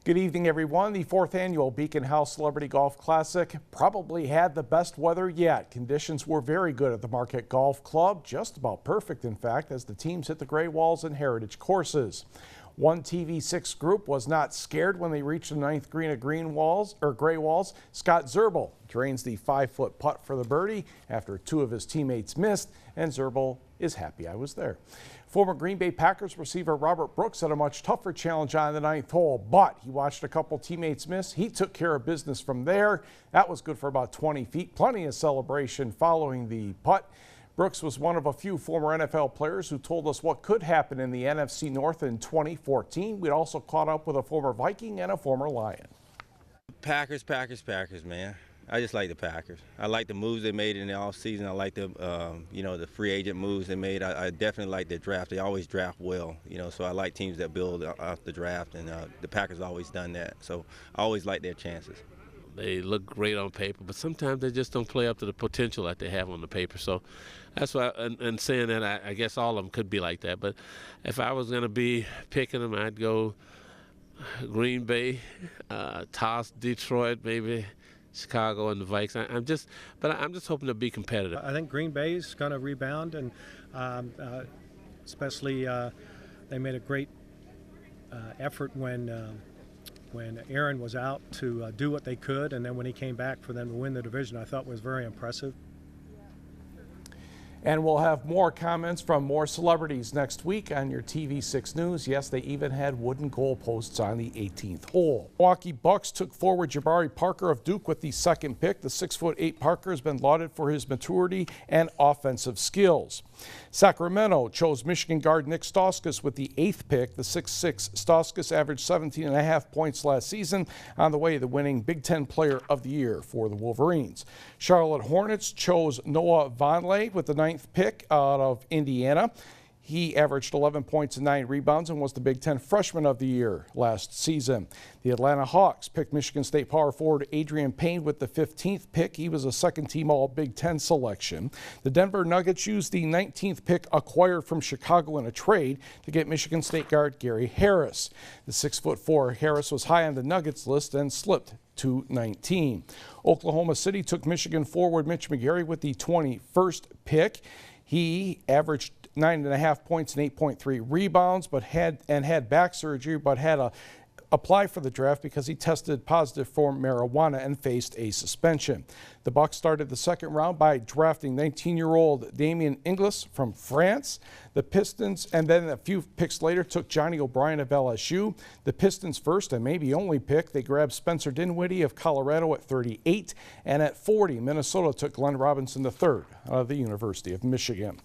Good evening, everyone. The 4th annual Beacon House Celebrity Golf Classic probably had the best weather yet. Conditions were very good at the Marquette Golf Club, just about perfect, in fact, as the teams hit the Gray Walls and Heritage courses. One TV6 group was not scared when they reached the 9th green at Gray Walls. Scott Zerbil drains the 5-foot putt for the birdie after 2 of his teammates missed, and Zerbil is happy I was there. Former Green Bay Packers receiver Robert Brooks had a much tougher challenge on the 9th hole, but he watched a couple teammates miss. He took care of business from there. That was good for about 20 feet. Plenty of celebration following the putt. Brooks was one of a few former NFL players who told us what could happen in the NFC North in 2014. We'd also caught up with a former Viking and a former Lion. Packers, man. I just like the Packers. I like the moves they made in the offseason. I like the, the free agent moves they made. I definitely like the draft. They always draft well, so I like teams that build off the draft, and the Packers have always done that. So I always like their chances. They look great on paper, but sometimes they just don't play up to the potential that they have on the paper. So that's why, and saying that, I guess all of them could be like that. But if I was going to be picking them, I'd go Green Bay, toss Detroit, maybe Chicago and the Vikes. I'm just hoping to be competitive. I think Green Bay's going to rebound, and especially they made a great effort when Aaron was out to do what they could, and then when he came back for them to win the division, I thought was very impressive. And we'll have more comments from more celebrities next week on your TV6 News. Yes, they even had wooden goalposts on the 18th hole. Milwaukee Bucks took forward Jabari Parker of Duke with the 2nd pick. The 6'8" Parker has been lauded for his maturity and offensive skills. Sacramento chose Michigan guard Nick Stauskas with the 8th pick. The 6'6" Stauskas averaged 17.5 points last season, on the way to the winning Big Ten Player of the Year for the Wolverines. Charlotte Hornets chose Noah Vonleh with the 9th pick out of Indiana. He averaged 11 points and 9 rebounds and was the Big Ten Freshman of the Year last season. The Atlanta Hawks picked Michigan State power forward Adrian Payne with the 15th pick. He was a second-team All-Big Ten selection. The Denver Nuggets used the 19th pick acquired from Chicago in a trade to get Michigan State guard Gary Harris. The 6'4" Harris was high on the Nuggets list and slipped to 19. Oklahoma City took Michigan forward Mitch McGary with the 21st pick. He averaged 9.5 points and 8.3 rebounds, but had back surgery, but had to apply for the draft because he tested positive for marijuana and faced a suspension. The Bucks started the 2nd round by drafting 19-year-old Damien Inglis from France. The Pistons, and then a few picks later, took Johnny O'Brien of LSU. The Pistons' first and maybe only pick, they grabbed Spencer Dinwiddie of Colorado at 38, and at 40, Minnesota took Glenn Robinson III of the University of Michigan.